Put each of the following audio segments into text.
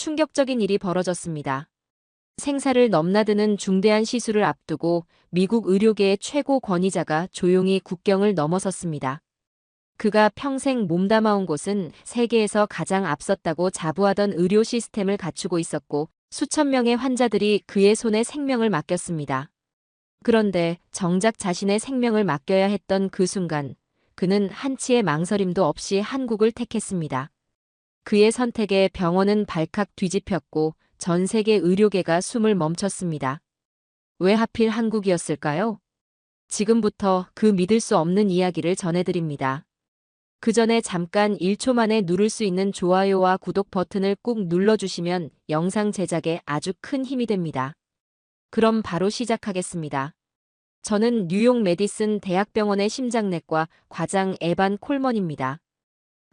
충격적인 일이 벌어졌습니다. 생사를 넘나드는 중대한 시술을 앞두고 미국 의료계의 최고 권위자가 조용히 국경을 넘어섰습니다. 그가 평생 몸담아온 곳은 세계에서 가장 앞섰다고 자부하던 의료 시스템을 갖추고 있었고 수천 명의 환자들이 그의 손에 생명을 맡겼습니다. 그런데 정작 자신의 생명을 맡겨야 했던 그 순간 그는 한치의 망설임도 없이 한국을 택했습니다. 그의 선택에 병원은 발칵 뒤집혔고 전 세계 의료계가 숨을 멈췄습니다. 왜 하필 한국이었을까요? 지금부터 그 믿을 수 없는 이야기를 전해드립니다. 그 전에 잠깐 1초 만에 누를 수 있는 좋아요와 구독 버튼을 꾹 눌러주시면 영상 제작에 아주 큰 힘이 됩니다. 그럼 바로 시작하겠습니다. 저는 뉴욕 메디슨 대학병원의 심장내과 과장 에반 콜먼입니다.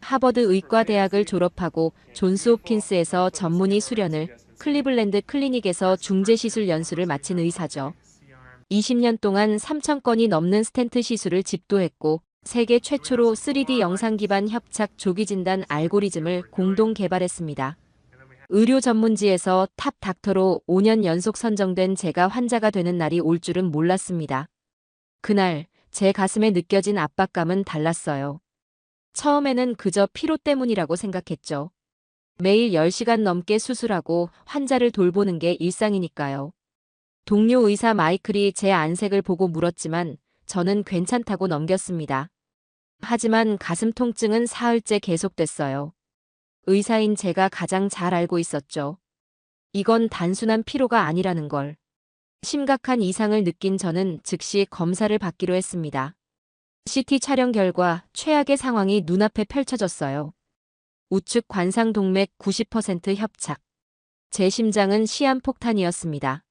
하버드 의과대학을 졸업하고 존스 홉킨스에서 전문의 수련을, 클리블랜드 클리닉에서 중재시술 연수를 마친 의사죠. 20년 동안 3,000건이 넘는 스텐트 시술을 집도했고 세계 최초로 3D 영상 기반 협착 조기 진단 알고리즘을 공동 개발했습니다. 의료 전문지에서 탑 닥터로 5년 연속 선정된 제가 환자가 되는 날이 올 줄은 몰랐습니다. 그날 제 가슴에 느껴진 압박감은 달랐어요. 처음에는 그저 피로 때문이라고 생각했죠. 매일 10시간 넘게 수술하고 환자를 돌보는 게 일상이니까요. 동료 의사 마이클이 제 안색을 보고 물었지만 저는 괜찮다고 넘겼습니다. 하지만 가슴 통증은 사흘째 계속됐어요. 의사인 제가 가장 잘 알고 있었죠. 이건 단순한 피로가 아니라는 걸. 심각한 이상을 느낀 저는 즉시 검사를 받기로 했습니다. CT 촬영 결과 최악의 상황이 눈앞에 펼쳐졌어요. 우측 관상동맥 90% 협착. 제 심장은 시한폭탄이었습니다.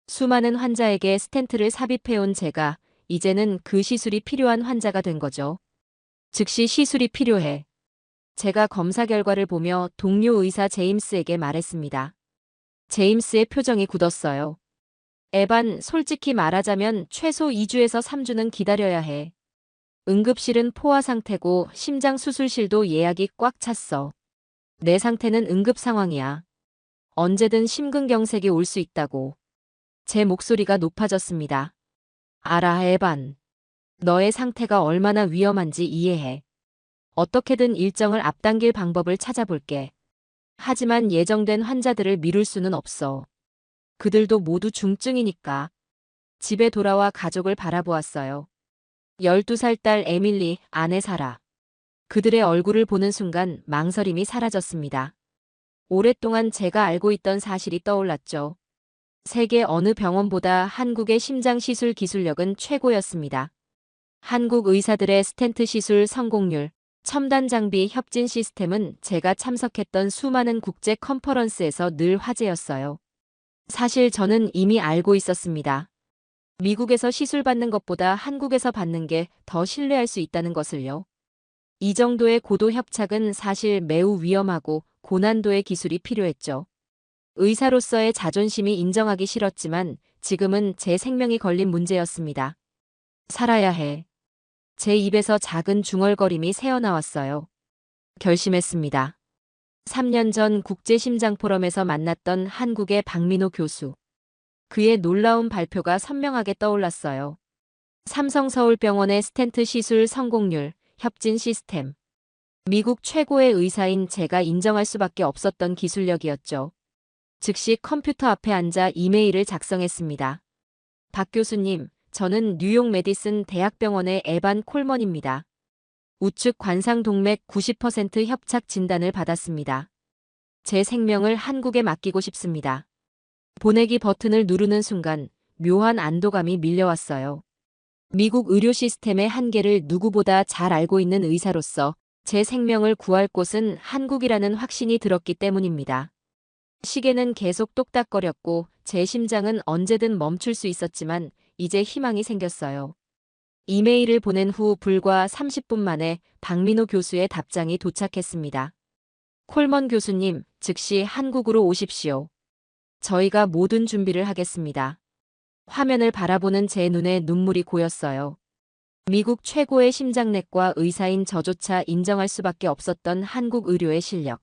수많은 환자에게 스텐트를 삽입해온 제가 이제는 그 시술이 필요한 환자가 된 거죠. 즉시 시술이 필요해. 제가 검사 결과를 보며 동료 의사 제임스에게 말했습니다. 제임스의 표정이 굳었어요. 에반, 솔직히 말하자면 최소 2주에서 3주는 기다려야 해. 응급실은 포화 상태고 심장 수술실도 예약이 꽉 찼어. 내 상태는 응급 상황이야. 언제든 심근경색이 올 수 있다고. 제 목소리가 높아졌습니다. 알아, 에반. 너의 상태가 얼마나 위험한지 이해해. 어떻게든 일정을 앞당길 방법을 찾아볼게. 하지만 예정된 환자들을 미룰 수는 없어. 그들도 모두 중증이니까. 집에 돌아와 가족을 바라보았어요. 12살 딸 에밀리, 아내 사라. 그들의 얼굴을 보는 순간 망설임이 사라졌습니다. 오랫동안 제가 알고 있던 사실이 떠올랐죠. 세계 어느 병원보다 한국의 심장시술 기술력은 최고였습니다. 한국 의사들의 스텐트 시술 성공률, 첨단 장비 협진 시스템은 제가 참석했던 수많은 국제 컨퍼런스에서 늘 화제였어요. 사실 저는 이미 알고 있었습니다. 미국에서 시술 받는 것보다 한국에서 받는 게 더 신뢰할 수 있다는 것을요. 이 정도의 고도 협착은 사실 매우 위험하고 고난도의 기술이 필요했죠. 의사로서의 자존심이 인정하기 싫었지만 지금은 제 생명이 걸린 문제였습니다. 살아야 해. 제 입에서 작은 중얼거림이 새어나왔어요. 결심했습니다. 3년 전 국제심장포럼에서 만났던 한국의 박민호 교수. 그의 놀라운 발표가 선명하게 떠올랐어요. 삼성서울병원의 스텐트 시술 성공률, 협진 시스템. 미국 최고의 의사인 제가 인정할 수밖에 없었던 기술력이었죠. 즉시 컴퓨터 앞에 앉아 이메일을 작성했습니다. 박 교수님, 저는 뉴욕 메디슨 대학병원의 에반 콜먼입니다. 우측 관상동맥 90% 협착 진단을 받았습니다. 제 생명을 한국에 맡기고 싶습니다. 보내기 버튼을 누르는 순간 묘한 안도감이 밀려왔어요. 미국 의료 시스템의 한계를 누구보다 잘 알고 있는 의사로서 제 생명을 구할 곳은 한국이라는 확신이 들었기 때문입니다. 시계는 계속 똑딱거렸고 제 심장은 언제든 멈출 수 있었지만 이제 희망이 생겼어요. 이메일을 보낸 후 불과 30분 만에 박민호 교수의 답장이 도착했습니다. 콜먼 교수님, 즉시 한국으로 오십시오. 저희가 모든 준비를 하겠습니다. 화면을 바라보는 제 눈에 눈물이 고였어요. 미국 최고의 심장내과 의사인 저조차 인정할 수밖에 없었던 한국 의료의 실력.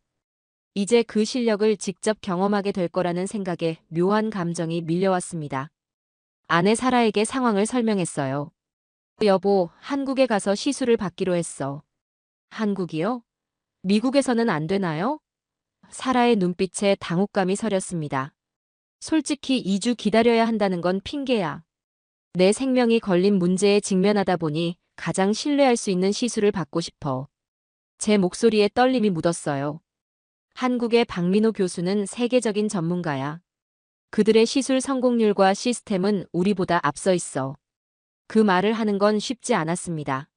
이제 그 실력을 직접 경험하게 될 거라는 생각에 묘한 감정이 밀려왔습니다. 아내 사라에게 상황을 설명했어요. 여보, 한국에 가서 시술을 받기로 했어. 한국이요? 미국에서는 안 되나요? 사라의 눈빛에 당혹감이 서렸습니다. 솔직히 2주 기다려야 한다는 건 핑계야. 내 생명이 걸린 문제에 직면하다 보니 가장 신뢰할 수 있는 시술을 받고 싶어. 제 목소리에 떨림이 묻었어요. 한국의 박민호 교수는 세계적인 전문가야. 그들의 시술 성공률과 시스템은 우리보다 앞서 있어. 그 말을 하는 건 쉽지 않았습니다.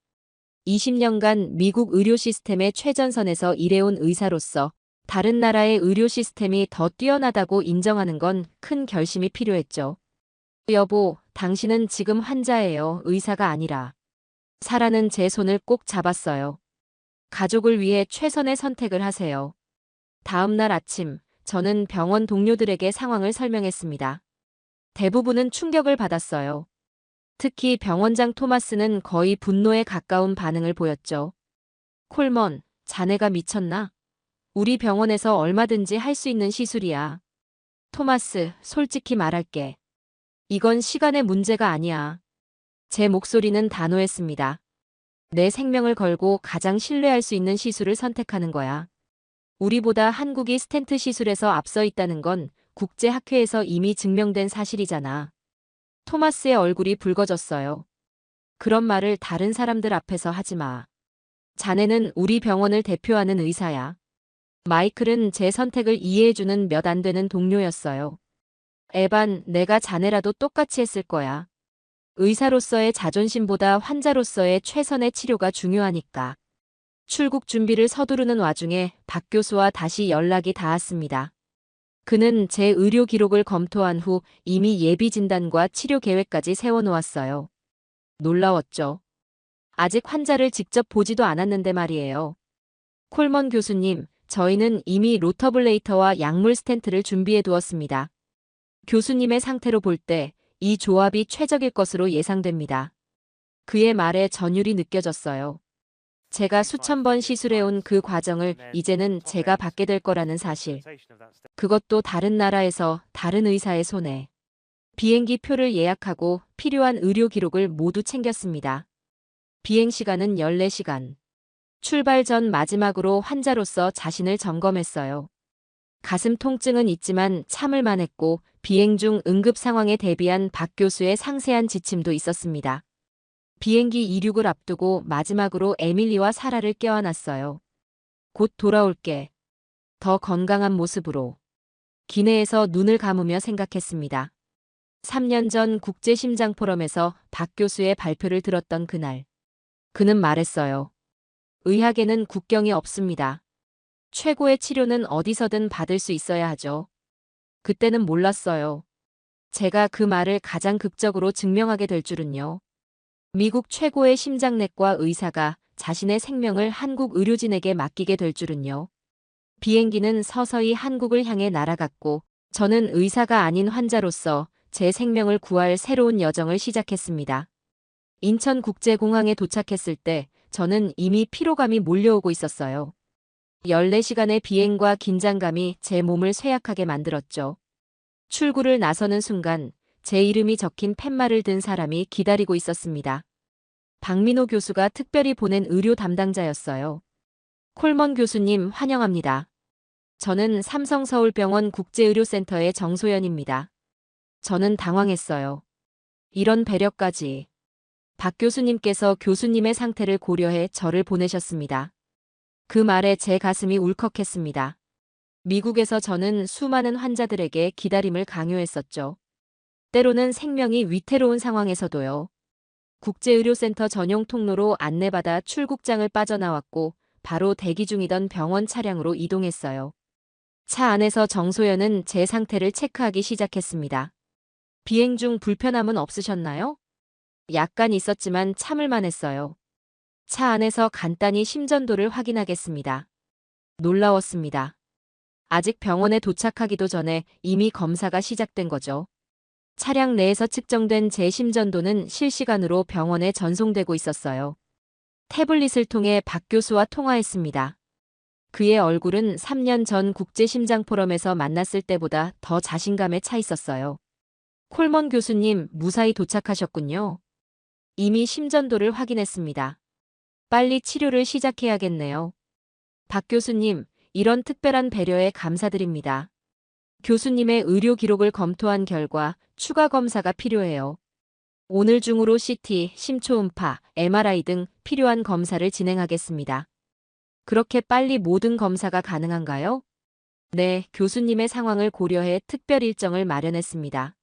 20년간 미국 의료 시스템의 최전선에서 일해온 의사로서 다른 나라의 의료 시스템이 더 뛰어나다고 인정하는 건 큰 결심이 필요했죠. 여보, 당신은 지금 환자예요. 의사가 아니라. 사라는 제 손을 꼭 잡았어요. 가족을 위해 최선의 선택을 하세요. 다음 날 아침, 저는 병원 동료들에게 상황을 설명했습니다. 대부분은 충격을 받았어요. 특히 병원장 토마스는 거의 분노에 가까운 반응을 보였죠. 콜먼, 자네가 미쳤나? 우리 병원에서 얼마든지 할 수 있는 시술이야. 토마스, 솔직히 말할게. 이건 시간의 문제가 아니야. 제 목소리는 단호했습니다. 내 생명을 걸고 가장 신뢰할 수 있는 시술을 선택하는 거야. 우리보다 한국이 스텐트 시술에서 앞서 있다는 건 국제학회에서 이미 증명된 사실이잖아. 토마스의 얼굴이 붉어졌어요. 그런 말을 다른 사람들 앞에서 하지 마. 자네는 우리 병원을 대표하는 의사야. 마이클은 제 선택을 이해해주는 몇 안 되는 동료였어요. 에반, 내가 자네라도 똑같이 했을 거야. 의사로서의 자존심보다 환자로서의 최선의 치료가 중요하니까. 출국 준비를 서두르는 와중에 박 교수와 다시 연락이 닿았습니다. 그는 제 의료 기록을 검토한 후 이미 예비 진단과 치료 계획까지 세워놓았어요. 놀라웠죠. 아직 환자를 직접 보지도 않았는데 말이에요. 콜먼 교수님, 저희는 이미 로터블레이터와 약물 스텐트를 준비해 두었습니다. 교수님의 상태로 볼 때 이 조합이 최적일 것으로 예상됩니다. 그의 말에 전율이 느껴졌어요. 제가 수천 번 시술해온 그 과정을 이제는 제가 받게 될 거라는 사실. 그것도 다른 나라에서 다른 의사의 손에. 비행기 표를 예약하고 필요한 의료 기록을 모두 챙겼습니다. 비행 시간은 14시간. 출발 전 마지막으로 환자로서 자신을 점검했어요. 가슴 통증은 있지만 참을만 했고 비행 중 응급 상황에 대비한 박 교수의 상세한 지침도 있었습니다. 비행기 이륙을 앞두고 마지막으로 에밀리와 사라를 껴안았어요. 곧 돌아올게. 더 건강한 모습으로. 기내에서 눈을 감으며 생각했습니다. 3년 전 국제심장포럼에서 박 교수의 발표를 들었던 그날. 그는 말했어요. 의학에는 국경이 없습니다. 최고의 치료는 어디서든 받을 수 있어야 하죠. 그때는 몰랐어요. 제가 그 말을 가장 극적으로 증명하게 될 줄은요. 미국 최고의 심장내과 의사가 자신의 생명을 한국 의료진에게 맡기게 될 줄은요. 비행기는 서서히 한국을 향해 날아갔고 저는 의사가 아닌 환자로서 제 생명을 구할 새로운 여정을 시작했습니다. 인천국제공항에 도착했을 때 저는 이미 피로감이 몰려오고 있었어요. 14시간의 비행과 긴장감이 제 몸을 쇠약하게 만들었죠. 출구를 나서는 순간 제 이름이 적힌 팻말을 든 사람이 기다리고 있었습니다. 박민호 교수가 특별히 보낸 의료 담당자였어요. 콜먼 교수님 환영합니다. 저는 삼성서울병원 국제의료센터의 정소연입니다. 저는 당황했어요. 이런 배려까지. 박 교수님께서 교수님의 상태를 고려해 저를 보내셨습니다. 그 말에 제 가슴이 울컥했습니다. 미국에서 저는 수많은 환자들에게 기다림을 강요했었죠. 때로는 생명이 위태로운 상황에서도요. 국제의료센터 전용 통로로 안내받아 출국장을 빠져나왔고 바로 대기 중이던 병원 차량으로 이동했어요. 차 안에서 정소연은 제 상태를 체크하기 시작했습니다. 비행 중 불편함은 없으셨나요? 약간 있었지만 참을만 했어요. 차 안에서 간단히 심전도를 확인하겠습니다. 놀라웠습니다. 아직 병원에 도착하기도 전에 이미 검사가 시작된 거죠. 차량 내에서 측정된 제 심전도는 실시간으로 병원에 전송되고 있었어요. 태블릿을 통해 박 교수와 통화했습니다. 그의 얼굴은 3년 전 국제심장포럼에서 만났을 때보다 더 자신감에 차 있었어요. 콜먼 교수님, 무사히 도착하셨군요. 이미 심전도를 확인했습니다. 빨리 치료를 시작해야겠네요. 박 교수님, 이런 특별한 배려에 감사드립니다. 교수님의 의료 기록을 검토한 결과 추가 검사가 필요해요. 오늘 중으로 CT, 심초음파, MRI 등 필요한 검사를 진행하겠습니다. 그렇게 빨리 모든 검사가 가능한가요? 네, 교수님의 상황을 고려해 특별 일정을 마련했습니다.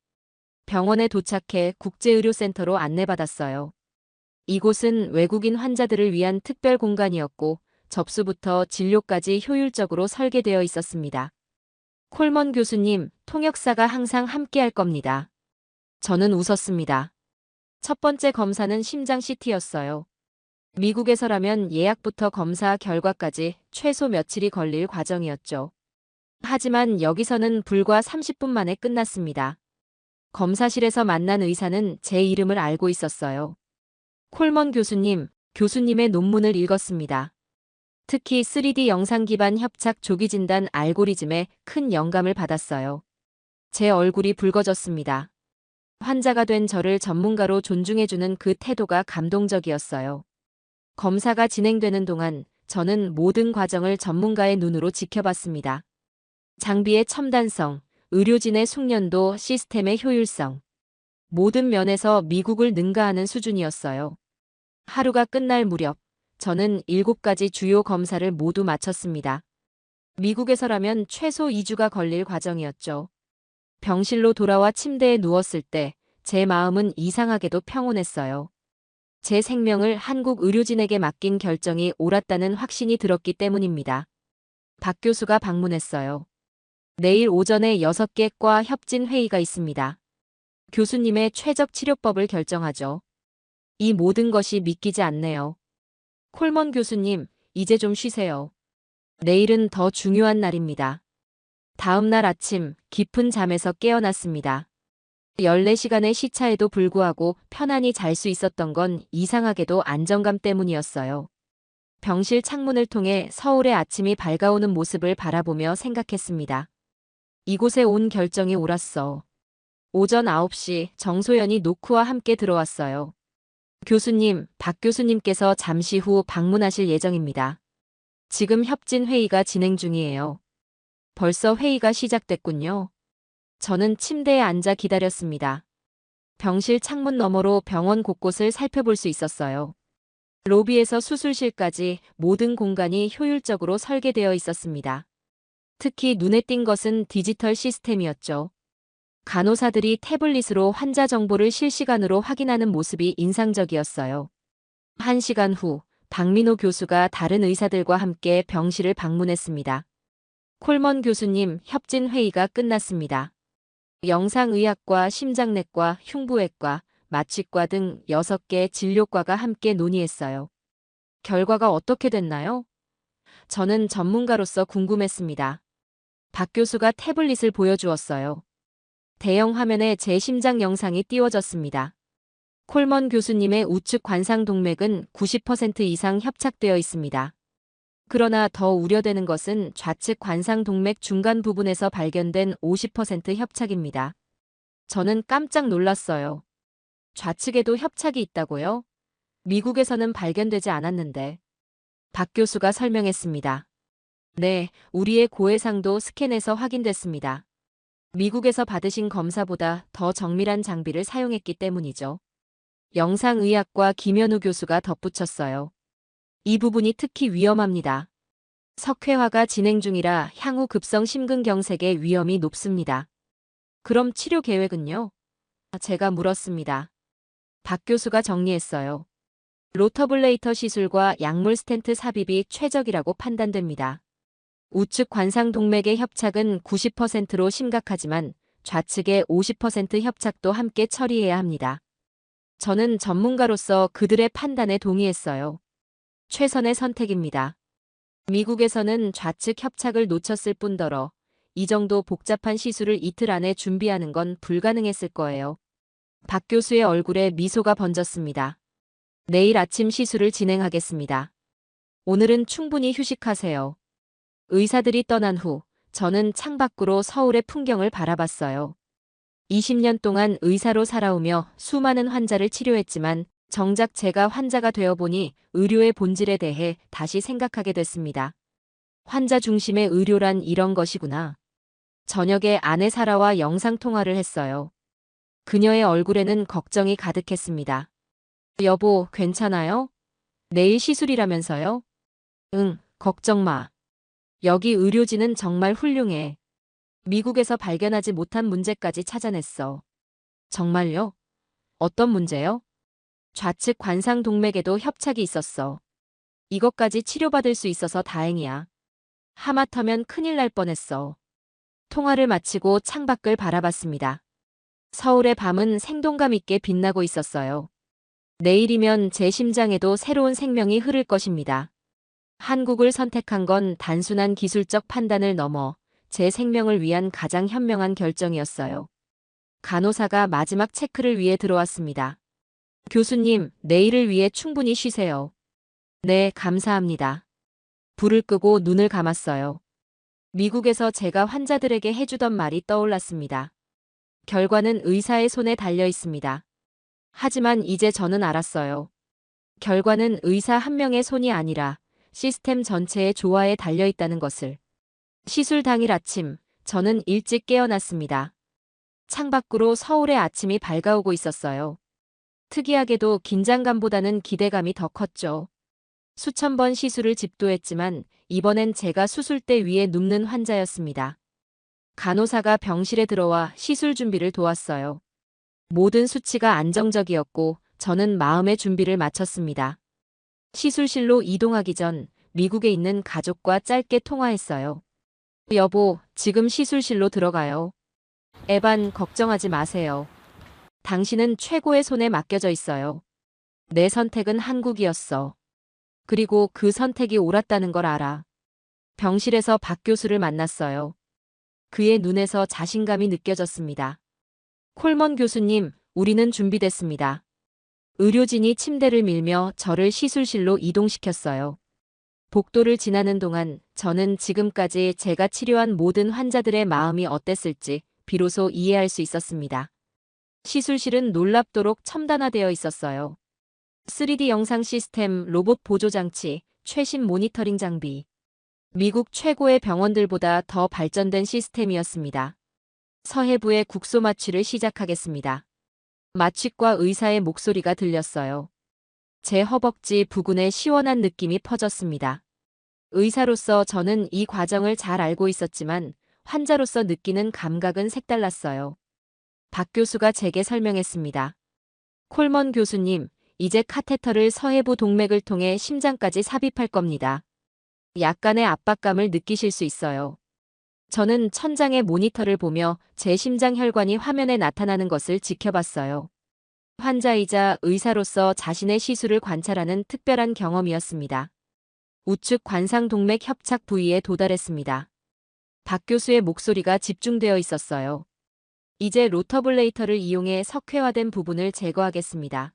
병원에 도착해 국제의료센터로 안내받았어요. 이곳은 외국인 환자들을 위한 특별 공간이었고 접수부터 진료까지 효율적으로 설계되어 있었습니다. 콜먼 교수님, 통역사가 항상 함께할 겁니다. 저는 웃었습니다. 첫 번째 검사는 심장 CT였어요. 미국에서라면 예약부터 검사 결과까지 최소 며칠이 걸릴 과정이었죠. 하지만 여기서는 불과 30분 만에 끝났습니다. 검사실에서 만난 의사는 제 이름을 알고 있었어요. 콜먼 교수님, 교수님의 논문을 읽었습니다. 특히 3D 영상 기반 협착 조기 진단 알고리즘에 큰 영감을 받았어요. 제 얼굴이 붉어졌습니다. 환자가 된 저를 전문가로 존중해주는 그 태도가 감동적이었어요. 검사가 진행되는 동안 저는 모든 과정을 전문가의 눈으로 지켜봤습니다. 장비의 첨단성, 의료진의 숙련도, 시스템의 효율성. 모든 면에서 미국을 능가하는 수준이었어요. 하루가 끝날 무렵, 저는 7가지 주요 검사를 모두 마쳤습니다. 미국에서라면 최소 2주가 걸릴 과정이었죠. 병실로 돌아와 침대에 누웠을 때 제 마음은 이상하게도 평온했어요. 제 생명을 한국 의료진에게 맡긴 결정이 옳았다는 확신이 들었기 때문입니다. 박 교수가 방문했어요. 내일 오전에 6개 과 협진 회의가 있습니다. 교수님의 최적 치료법을 결정하죠. 이 모든 것이 믿기지 않네요. 콜먼 교수님, 이제 좀 쉬세요. 내일은 더 중요한 날입니다. 다음 날 아침 깊은 잠에서 깨어났습니다. 14시간의 시차에도 불구하고 편안히 잘 수 있었던 건 이상하게도 안정감 때문이었어요. 병실 창문을 통해 서울의 아침이 밝아오는 모습을 바라보며 생각했습니다. 이곳에 온 결정이 옳았어. 오전 9시 정소연이 노크와 함께 들어왔어요. 교수님, 박 교수님께서 잠시 후 방문하실 예정입니다. 지금 협진 회의가 진행 중이에요. 벌써 회의가 시작됐군요. 저는 침대에 앉아 기다렸습니다. 병실 창문 너머로 병원 곳곳을 살펴볼 수 있었어요. 로비에서 수술실까지 모든 공간이 효율적으로 설계되어 있었습니다. 특히 눈에 띈 것은 디지털 시스템이었죠. 간호사들이 태블릿으로 환자 정보를 실시간으로 확인하는 모습이 인상적이었어요. 1시간 후, 박민호 교수가 다른 의사들과 함께 병실을 방문했습니다. 콜먼 교수님, 협진 회의가 끝났습니다. 영상의학과, 심장내과, 흉부외과, 마취과 등 6개 진료과가 함께 논의했어요. 결과가 어떻게 됐나요? 저는 전문가로서 궁금했습니다. 박 교수가 태블릿을 보여주었어요. 대형 화면에 제 심장 영상이 띄워졌습니다. 콜먼 교수님의 우측 관상 동맥은 90% 이상 협착되어 있습니다. 그러나 더 우려되는 것은 좌측 관상 동맥 중간 부분에서 발견된 50% 협착입니다. 저는 깜짝 놀랐어요. 좌측에도 협착이 있다고요? 미국에서는 발견되지 않았는데. 박 교수가 설명했습니다. 네, 우리의 고해상도 스캔에서 확인됐습니다. 미국에서 받으신 검사보다 더 정밀한 장비를 사용했기 때문이죠. 영상의학과 김현우 교수가 덧붙였어요. 이 부분이 특히 위험합니다. 석회화가 진행 중이라 향후 급성 심근경색의 위험이 높습니다. 그럼 치료 계획은요? 제가 물었습니다. 박 교수가 정리했어요. 로터블레이터 시술과 약물 스텐트 삽입이 최적이라고 판단됩니다. 우측 관상 동맥의 협착은 90%로 심각하지만 좌측의 50% 협착도 함께 처리해야 합니다. 저는 전문가로서 그들의 판단에 동의했어요. 최선의 선택입니다. 미국에서는 좌측 협착을 놓쳤을 뿐더러 이 정도 복잡한 시술을 이틀 안에 준비하는 건 불가능했을 거예요. 박 교수의 얼굴에 미소가 번졌습니다. 내일 아침 시술을 진행하겠습니다. 오늘은 충분히 휴식하세요. 의사들이 떠난 후 저는 창밖으로 서울의 풍경을 바라봤어요. 20년 동안 의사로 살아오며 수많은 환자를 치료했지만 정작 제가 환자가 되어보니 의료의 본질에 대해 다시 생각하게 됐습니다. 환자 중심의 의료란 이런 것이구나. 저녁에 아내 사라와 영상통화를 했어요. 그녀의 얼굴에는 걱정이 가득했습니다. 여보, 괜찮아요? 내일 시술이라면서요? 응, 걱정 마. 여기 의료진은 정말 훌륭해. 미국에서 발견하지 못한 문제까지 찾아냈어. 정말요? 어떤 문제요? 좌측 관상동맥에도 협착이 있었어. 이것까지 치료받을 수 있어서 다행이야. 하마터면 큰일 날 뻔했어. 통화를 마치고 창밖을 바라봤습니다. 서울의 밤은 생동감 있게 빛나고 있었어요. 내일이면 제 심장에도 새로운 생명이 흐를 것입니다. 한국을 선택한 건 단순한 기술적 판단을 넘어 제 생명을 위한 가장 현명한 결정이었어요. 간호사가 마지막 체크를 위해 들어왔습니다. 교수님, 내일을 위해 충분히 쉬세요. 네, 감사합니다. 불을 끄고 눈을 감았어요. 미국에서 제가 환자들에게 해주던 말이 떠올랐습니다. 결과는 의사의 손에 달려 있습니다. 하지만 이제 저는 알았어요. 결과는 의사 한 명의 손이 아니라 시스템 전체의 조화에 달려 있다는 것을. 시술 당일 아침, 저는 일찍 깨어났습니다. 창밖으로 서울의 아침이 밝아오고 있었어요. 특이하게도 긴장감보다는 기대감이 더 컸죠. 수천 번 시술을 집도했지만 이번엔 제가 수술대 위에 눕는 환자였습니다. 간호사가 병실에 들어와 시술 준비를 도왔어요. 모든 수치가 안정적이었고 저는 마음의 준비를 마쳤습니다. 시술실로 이동하기 전 미국에 있는 가족과 짧게 통화했어요. 여보, 지금 시술실로 들어가요. 에반, 걱정하지 마세요. 당신은 최고의 손에 맡겨져 있어요. 내 선택은 한국이었어. 그리고 그 선택이 옳았다는 걸 알아. 병실에서 박 교수를 만났어요. 그의 눈에서 자신감이 느껴졌습니다. 콜먼 교수님, 우리는 준비됐습니다. 의료진이 침대를 밀며 저를 시술실로 이동시켰어요. 복도를 지나는 동안 저는 지금까지 제가 치료한 모든 환자들의 마음이 어땠을지 비로소 이해할 수 있었습니다. 시술실은 놀랍도록 첨단화되어 있었어요. 3D 영상 시스템, 로봇 보조 장치, 최신 모니터링 장비. 미국 최고의 병원들보다 더 발전된 시스템이었습니다. 서해부의 국소 마취를 시작하겠습니다. 마취과 의사의 목소리가 들렸어요. 제 허벅지 부근에 시원한 느낌이 퍼졌습니다. 의사로서 저는 이 과정을 잘 알고 있었지만 환자로서 느끼는 감각은 색달랐어요. 박 교수가 제게 설명했습니다. 콜먼 교수님, 이제 카테터를 서해부 동맥을 통해 심장까지 삽입할 겁니다. 약간의 압박감을 느끼실 수 있어요. 저는 천장의 모니터를 보며 제 심장 혈관이 화면에 나타나는 것을 지켜봤어요. 환자이자 의사로서 자신의 시술을 관찰하는 특별한 경험이었습니다. 우측 관상동맥 협착 부위에 도달했습니다. 박 교수의 목소리가 집중되어 있었어요. 이제 로터블레이터를 이용해 석회화된 부분을 제거하겠습니다.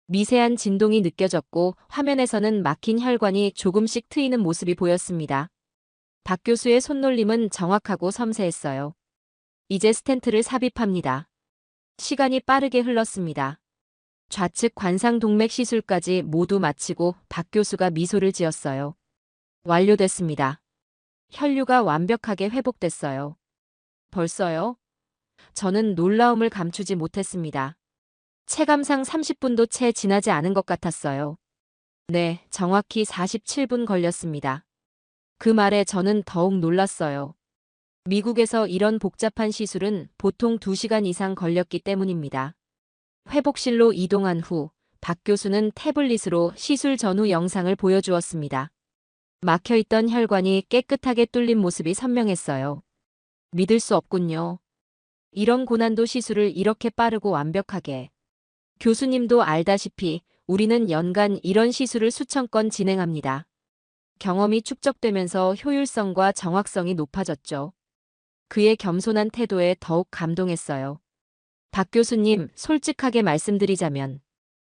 미세한 진동이 느껴졌고 화면에서는 막힌 혈관이 조금씩 트이는 모습이 보였습니다. 박 교수의 손놀림은 정확하고 섬세했어요. 이제 스텐트를 삽입합니다. 시간이 빠르게 흘렀습니다. 좌측 관상동맥 시술까지 모두 마치고 박 교수가 미소를 지었어요. 완료됐습니다. 혈류가 완벽하게 회복됐어요. 벌써요? 저는 놀라움을 감추지 못했습니다. 체감상 30분도 채 지나지 않은 것 같았어요. 네, 정확히 47분 걸렸습니다. 그 말에 저는 더욱 놀랐어요. 미국에서 이런 복잡한 시술은 보통 2시간 이상 걸렸기 때문입니다. 회복실로 이동한 후 박 교수는 태블릿으로 시술 전후 영상을 보여주었습니다. 막혀있던 혈관이 깨끗하게 뚫린 모습이 선명했어요. 믿을 수 없군요. 이런 고난도 시술을 이렇게 빠르고 완벽하게. 교수님도 알다시피 우리는 연간 이런 시술을 수천 건 진행합니다. 경험이 축적되면서 효율성과 정확성이 높아졌죠. 그의 겸손한 태도에 더욱 감동했어요. 박 교수님, 솔직하게 말씀드리자면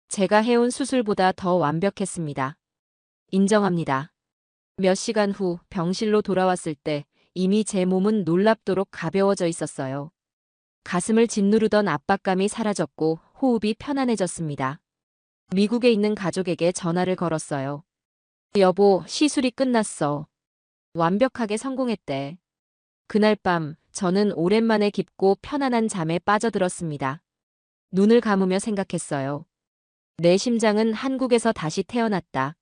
제가 해온 수술보다 더 완벽했습니다. 인정합니다. 몇 시간 후 병실로 돌아왔을 때 이미 제 몸은 놀랍도록 가벼워져 있었어요. 가슴을 짓누르던 압박감이 사라졌고 호흡이 편안해졌습니다. 미국에 있는 가족에게 전화를 걸었어요. 여보, 시술이 끝났어. 완벽하게 성공했대. 그날 밤 저는 오랜만에 깊고 편안한 잠에 빠져들었습니다. 눈을 감으며 생각했어요. 내 심장은 한국에서 다시 태어났다.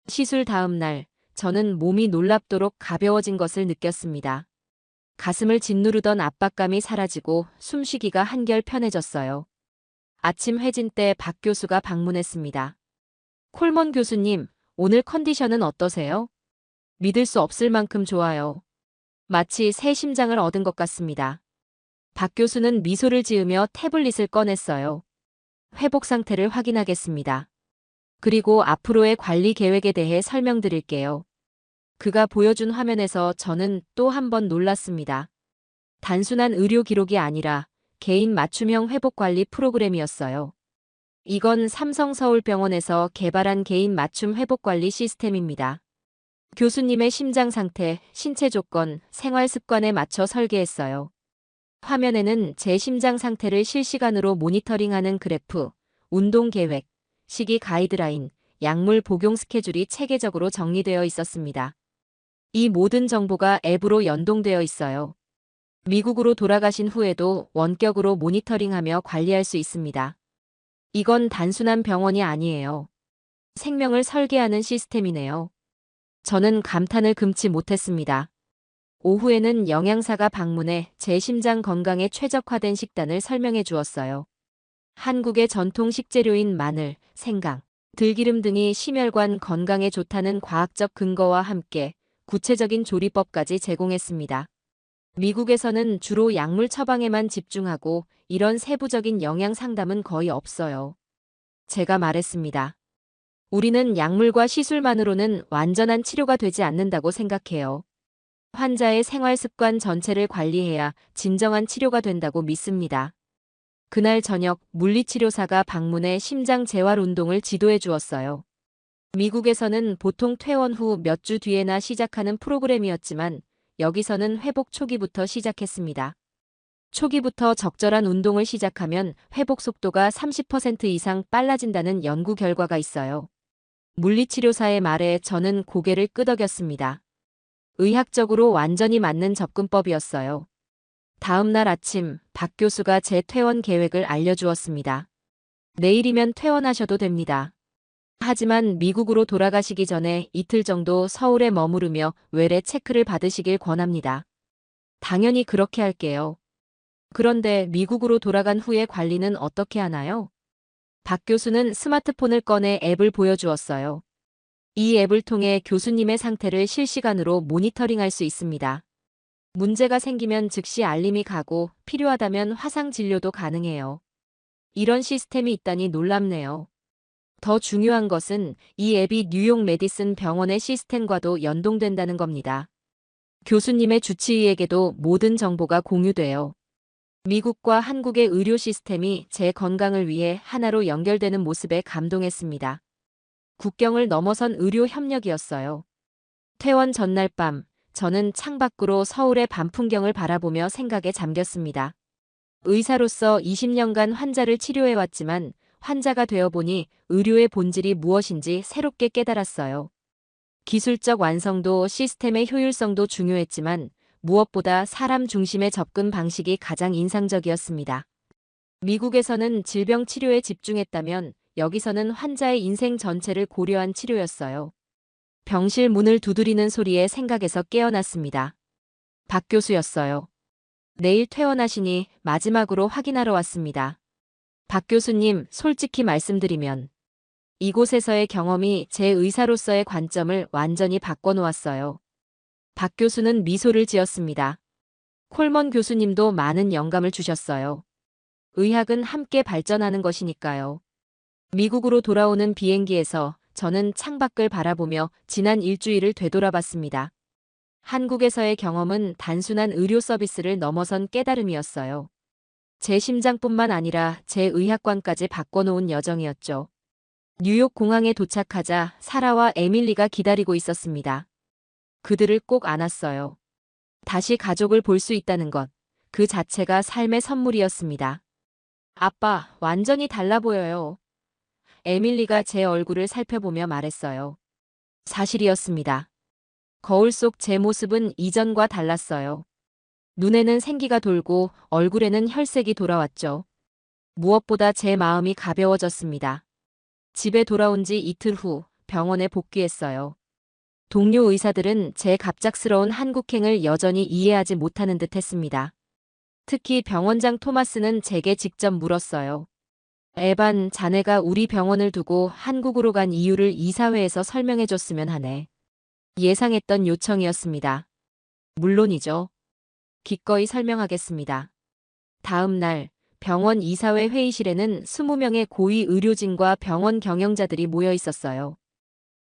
시술 다음 날 저는 몸이 놀랍도록 가벼워진 것을 느꼈습니다. 가슴을 짓누르던 압박감이 사라지고 숨쉬기가 한결 편해졌어요. 아침 회진 때 박 교수가 방문했습니다. 콜먼 교수님, 오늘 컨디션은 어떠세요? 믿을 수 없을 만큼 좋아요. 마치 새 심장을 얻은 것 같습니다. 박 교수는 미소를 지으며 태블릿을 꺼냈어요. 회복 상태를 확인하겠습니다. 그리고 앞으로의 관리 계획에 대해 설명드릴게요. 그가 보여준 화면에서 저는 또 한 번 놀랐습니다. 단순한 의료 기록이 아니라 개인 맞춤형 회복 관리 프로그램이었어요. 이건 삼성서울병원에서 개발한 개인 맞춤 회복 관리 시스템입니다. 교수님의 심장 상태, 신체 조건, 생활 습관에 맞춰 설계했어요. 화면에는 제 심장 상태를 실시간으로 모니터링하는 그래프, 운동 계획, 식이 가이드라인, 약물 복용 스케줄이 체계적으로 정리되어 있었습니다. 이 모든 정보가 앱으로 연동되어 있어요. 미국으로 돌아가신 후에도 원격으로 모니터링하며 관리할 수 있습니다. 이건 단순한 병원이 아니에요. 생명을 설계하는 시스템이네요. 저는 감탄을 금치 못했습니다. 오후에는 영양사가 방문해 제 심장 건강에 최적화된 식단을 설명해 주었어요. 한국의 전통 식재료인 마늘, 생강, 들기름 등이 심혈관 건강에 좋다는 과학적 근거와 함께 구체적인 조리법까지 제공했습니다. 미국에서는 주로 약물 처방에만 집중하고 이런 세부적인 영양 상담은 거의 없어요. 제가 말했습니다. 우리는 약물과 시술만으로는 완전한 치료가 되지 않는다고 생각해요. 환자의 생활 습관 전체를 관리해야 진정한 치료가 된다고 믿습니다. 그날 저녁 물리치료사가 방문해 심장 재활 운동을 지도해 주었어요. 미국에서는 보통 퇴원 후 몇 주 뒤에나 시작하는 프로그램이었지만 여기서는 회복 초기부터 시작했습니다. 초기부터 적절한 운동을 시작하면 회복 속도가 30% 이상 빨라진다는 연구 결과가 있어요. 물리치료사의 말에 저는 고개를 끄덕였습니다. 의학적으로 완전히 맞는 접근법이었어요. 다음 날 아침 박 교수가 제 퇴원 계획을 알려주었습니다. 내일이면 퇴원하셔도 됩니다. 하지만 미국으로 돌아가시기 전에 이틀 정도 서울에 머무르며 외래 체크를 받으시길 권합니다. 당연히 그렇게 할게요. 그런데 미국으로 돌아간 후의 관리는 어떻게 하나요? 박 교수는 스마트폰을 꺼내 앱을 보여주었어요. 이 앱을 통해 교수님의 상태를 실시간으로 모니터링할 수 있습니다. 문제가 생기면 즉시 알림이 가고 필요하다면 화상 진료도 가능해요. 이런 시스템이 있다니 놀랍네요. 더 중요한 것은 이 앱이 뉴욕 메디슨 병원의 시스템과도 연동된다는 겁니다. 교수님의 주치의에게도 모든 정보가 공유돼요. 미국과 한국의 의료 시스템이 제 건강을 위해 하나로 연결되는 모습에 감동했습니다. 국경을 넘어선 의료 협력이었어요. 퇴원 전날 밤, 저는 창밖으로 서울의 밤 풍경을 바라보며 생각에 잠겼습니다. 의사로서 20년간 환자를 치료해왔지만 환자가 되어보니 의료의 본질이 무엇인지 새롭게 깨달았어요. 기술적 완성도, 시스템의 효율성도 중요했지만 무엇보다 사람 중심의 접근 방식이 가장 인상적이었습니다. 미국에서는 질병 치료에 집중했다면 여기서는 환자의 인생 전체를 고려한 치료였어요. 병실 문을 두드리는 소리에 생각에서 깨어났습니다. 박 교수였어요. 내일 퇴원하시니 마지막으로 확인하러 왔습니다. 박 교수님, 솔직히 말씀드리면 이곳에서의 경험이 제 의사로서의 관점을 완전히 바꿔놓았어요. 박 교수는 미소를 지었습니다. 콜먼 교수님도 많은 영감을 주셨어요. 의학은 함께 발전하는 것이니까요. 미국으로 돌아오는 비행기에서 저는 창밖을 바라보며 지난 일주일을 되돌아봤습니다. 한국에서의 경험은 단순한 의료 서비스를 넘어선 깨달음이었어요. 제 심장뿐만 아니라 제 의학관까지 바꿔놓은 여정이었죠. 뉴욕 공항에 도착하자 사라와 에밀리가 기다리고 있었습니다. 그들을 꼭 안았어요. 다시 가족을 볼 수 있다는 것, 그 자체가 삶의 선물이었습니다. 아빠, 완전히 달라 보여요. 에밀리가 제 얼굴을 살펴보며 말했어요. 사실이었습니다. 거울 속 제 모습은 이전과 달랐어요. 눈에는 생기가 돌고 얼굴에는 혈색이 돌아왔죠. 무엇보다 제 마음이 가벼워졌습니다. 집에 돌아온 지 이틀 후 병원에 복귀했어요. 동료 의사들은 제 갑작스러운 한국행을 여전히 이해하지 못하는 듯 했습니다. 특히 병원장 토마스는 제게 직접 물었어요. 에반, 자네가 우리 병원을 두고 한국으로 간 이유를 이사회에서 설명해 줬으면 하네. 예상했던 요청이었습니다. 물론이죠. 기꺼이 설명하겠습니다. 다음 날 병원 이사회 회의실에는 20명의 고위 의료진과 병원 경영자들이 모여 있었어요.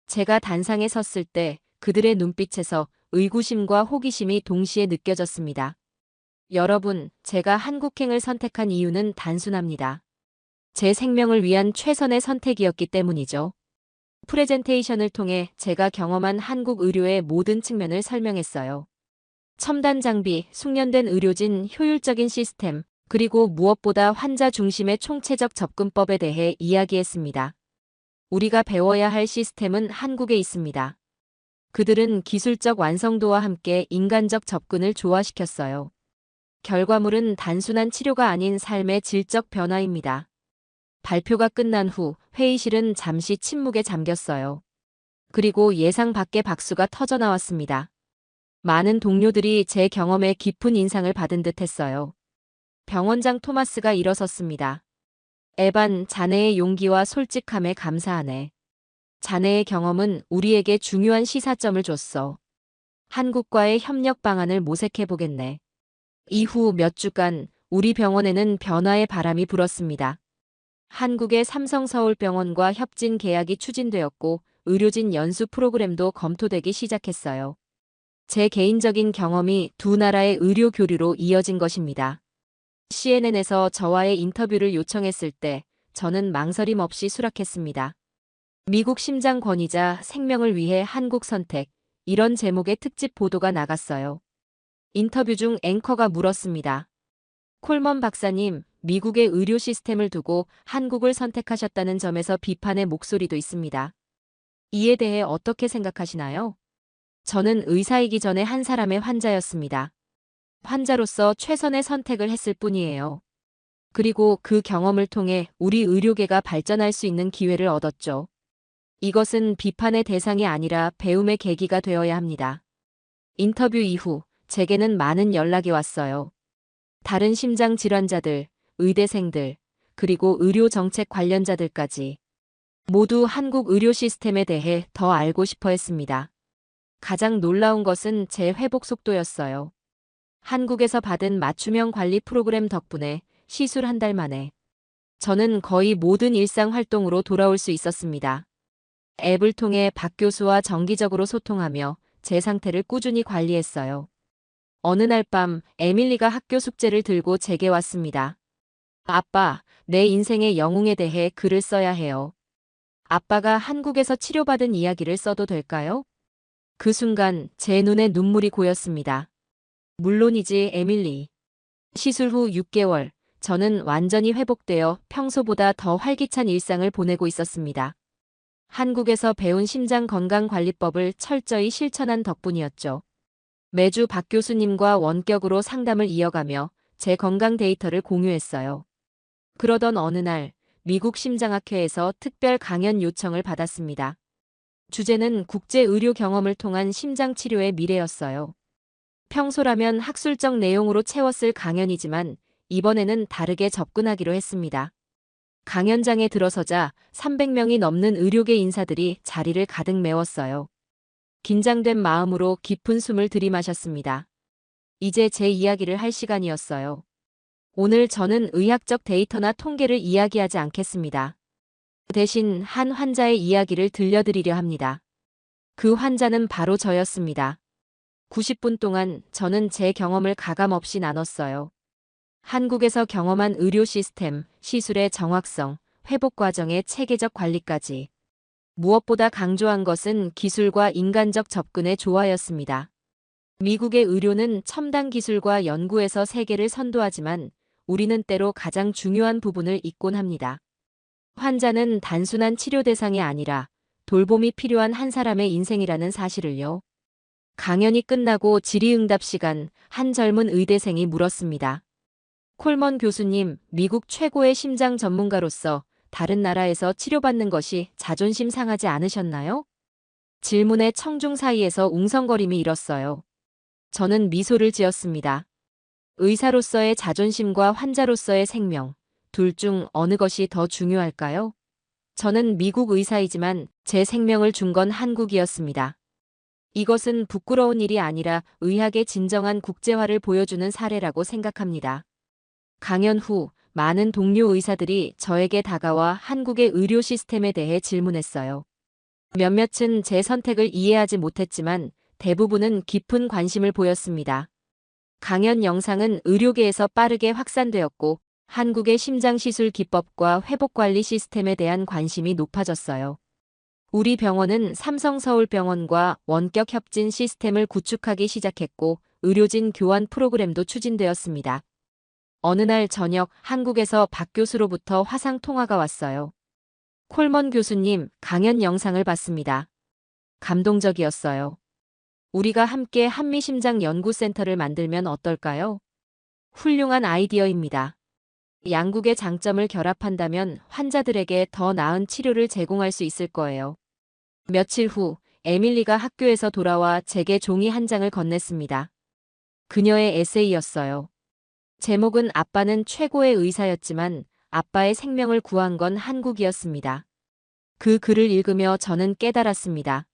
제가 단상에 섰을 때 그들의 눈빛에서 의구심과 호기심이 동시에 느껴졌습니다. 여러분, 제가 한국행을 선택한 이유는 단순합니다. 제 생명을 위한 최선의 선택이었기 때문이죠. 프레젠테이션을 통해 제가 경험한 한국 의료의 모든 측면을 설명했어요. 첨단 장비, 숙련된 의료진, 효율적인 시스템, 그리고 무엇보다 환자 중심의 총체적 접근법에 대해 이야기했습니다. 우리가 배워야 할 시스템은 한국에 있습니다. 그들은 기술적 완성도와 함께 인간적 접근을 조화시켰어요. 결과물은 단순한 치료가 아닌 삶의 질적 변화입니다. 발표가 끝난 후 회의실은 잠시 침묵에 잠겼어요. 그리고 예상 밖의 박수가 터져나왔습니다. 많은 동료들이 제 경험에 깊은 인상을 받은 듯 했어요. 병원장 토마스가 일어섰습니다. 에반, 자네의 용기와 솔직함에 감사하네. 자네의 경험은 우리에게 중요한 시사점을 줬어. 한국과의 협력 방안을 모색해보겠네. 이후 몇 주간 우리 병원에는 변화의 바람이 불었습니다. 한국의 삼성서울병원과 협진 계약이 추진되었고 의료진 연수 프로그램도 검토되기 시작했어요. 제 개인적인 경험이 두 나라의 의료 교류로 이어진 것입니다. CNN에서 저와의 인터뷰를 요청했을 때 저는 망설임 없이 수락했습니다. 미국 심장 권위자 생명을 위해 한국 선택, 이런 제목의 특집 보도가 나갔어요. 인터뷰 중 앵커가 물었습니다. 콜먼 박사님, 미국의 의료 시스템을 두고 한국을 선택하셨다는 점에서 비판의 목소리도 있습니다. 이에 대해 어떻게 생각하시나요? 저는 의사이기 전에 한 사람의 환자였습니다. 환자로서 최선의 선택을 했을 뿐이에요. 그리고 그 경험을 통해 우리 의료계가 발전할 수 있는 기회를 얻었죠. 이것은 비판의 대상이 아니라 배움의 계기가 되어야 합니다. 인터뷰 이후 제게는 많은 연락이 왔어요. 다른 심장 질환자들, 의대생들, 그리고 의료 정책 관련자들까지 모두 한국 의료 시스템에 대해 더 알고 싶어 했습니다. 가장 놀라운 것은 제 회복 속도였어요. 한국에서 받은 맞춤형 관리 프로그램 덕분에 시술 한 달 만에 저는 거의 모든 일상 활동으로 돌아올 수 있었습니다. 앱을 통해 박 교수와 정기적으로 소통하며 제 상태를 꾸준히 관리했어요. 어느 날 밤 에밀리가 학교 숙제를 들고 제게 왔습니다. 아빠, 내 인생의 영웅에 대해 글을 써야 해요. 아빠가 한국에서 치료받은 이야기를 써도 될까요? 그 순간 제 눈에 눈물이 고였습니다. 물론이지, 에밀리. 시술 후 6개월, 저는 완전히 회복되어 평소보다 더 활기찬 일상을 보내고 있었습니다. 한국에서 배운 심장건강관리법을 철저히 실천한 덕분이었죠. 매주 박 교수님과 원격으로 상담을 이어가며 제 건강 데이터를 공유했어요. 그러던 어느 날 미국 심장학회에서 특별 강연 요청을 받았습니다. 주제는 국제 의료 경험을 통한 심장 치료의 미래였어요. 평소라면 학술적 내용으로 채웠을 강연이지만 이번에는 다르게 접근하기로 했습니다. 강연장에 들어서자 300명이 넘는 의료계 인사들이 자리를 가득 메웠어요. 긴장된 마음으로 깊은 숨을 들이마셨습니다. 이제 제 이야기를 할 시간이었어요. 오늘 저는 의학적 데이터나 통계를 이야기하지 않겠습니다. 대신 한 환자의 이야기를 들려드리려 합니다. 그 환자는 바로 저였습니다. 90분 동안 저는 제 경험을 가감없이 나눴어요. 한국에서 경험한 의료 시스템, 시술의 정확성, 회복 과정의 체계적 관리까지. 무엇보다 강조한 것은 기술과 인간적 접근의 조화였습니다. 미국의 의료는 첨단 기술과 연구에서 세계를 선도하지만 우리는 때로 가장 중요한 부분을 잊곤 합니다. 환자는 단순한 치료 대상이 아니라 돌봄이 필요한 한 사람의 인생이라는 사실을요. 강연이 끝나고 질의응답 시간, 한 젊은 의대생이 물었습니다. 콜먼 교수님, 미국 최고의 심장 전문가로서 다른 나라에서 치료받는 것이 자존심 상하지 않으셨나요? 질문의 청중 사이에서 웅성거림이 일었어요. 저는 미소를 지었습니다. 의사로서의 자존심과 환자로서의 생명, 둘 중 어느 것이 더 중요할까요? 저는 미국 의사이지만 제 생명을 준 건 한국이었습니다. 이것은 부끄러운 일이 아니라 의학의 진정한 국제화를 보여주는 사례라고 생각합니다. 강연 후 많은 동료 의사들이 저에게 다가와 한국의 의료 시스템에 대해 질문했어요. 몇몇은 제 선택을 이해하지 못했지만 대부분은 깊은 관심을 보였습니다. 강연 영상은 의료계에서 빠르게 확산되었고 한국의 심장시술 기법과 회복관리 시스템에 대한 관심이 높아졌어요. 우리 병원은 삼성서울병원과 원격 협진 시스템을 구축하기 시작했고 의료진 교환 프로그램도 추진되었습니다. 어느 날 저녁 한국에서 박 교수로부터 화상 통화가 왔어요. 콜먼 교수님, 강연 영상을 봤습니다. 감동적이었어요. 우리가 함께 한미심장연구센터를 만들면 어떨까요? 훌륭한 아이디어입니다. 양국의 장점을 결합한다면 환자들에게 더 나은 치료를 제공할 수 있을 거예요. 며칠 후 에밀리가 학교에서 돌아와 제게 종이 한 장을 건넸습니다. 그녀의 에세이였어요. 제목은 아빠는 최고의 의사였지만 아빠의 생명을 구한 건 한국이었습니다. 그 글을 읽으며 저는 깨달았습니다.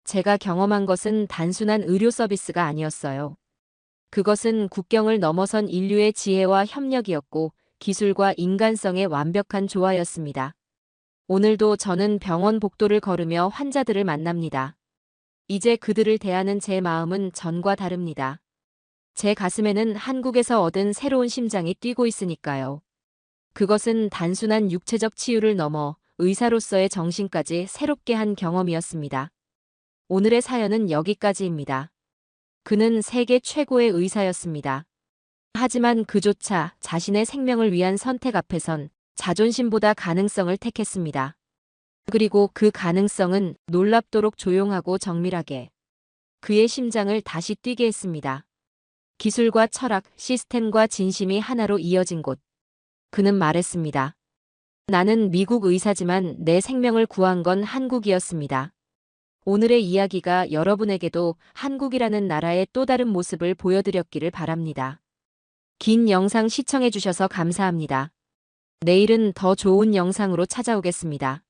제가 경험한 것은 단순한 의료 서비스가 아니었어요. 그것은 국경을 넘어선 인류의 지혜와 협력이었고 기술과 인간성의 완벽한 조화였습니다. 오늘도 저는 병원 복도를 걸으며 환자들을 만납니다. 이제 그들을 대하는 제 마음은 전과 다릅니다. 제 가슴에는 한국에서 얻은 새로운 심장이 뛰고 있으니까요. 그것은 단순한 육체적 치유를 넘어 의사로서의 정신까지 새롭게 한 경험이었습니다. 오늘의 사연은 여기까지입니다. 그는 세계 최고의 의사였습니다. 하지만 그조차 자신의 생명을 위한 선택 앞에선 자존심보다 가능성을 택했습니다. 그리고 그 가능성은 놀랍도록 조용하고 정밀하게 그의 심장을 다시 뛰게 했습니다. 기술과 철학, 시스템과 진심이 하나로 이어진 곳. 그는 말했습니다. 나는 미국 의사지만 내 생명을 구한 건 한국이었습니다. 오늘의 이야기가 여러분에게도 한국이라는 나라의 또 다른 모습을 보여드렸기를 바랍니다. 긴 영상 시청해주셔서 감사합니다. 내일은 더 좋은 영상으로 찾아오겠습니다.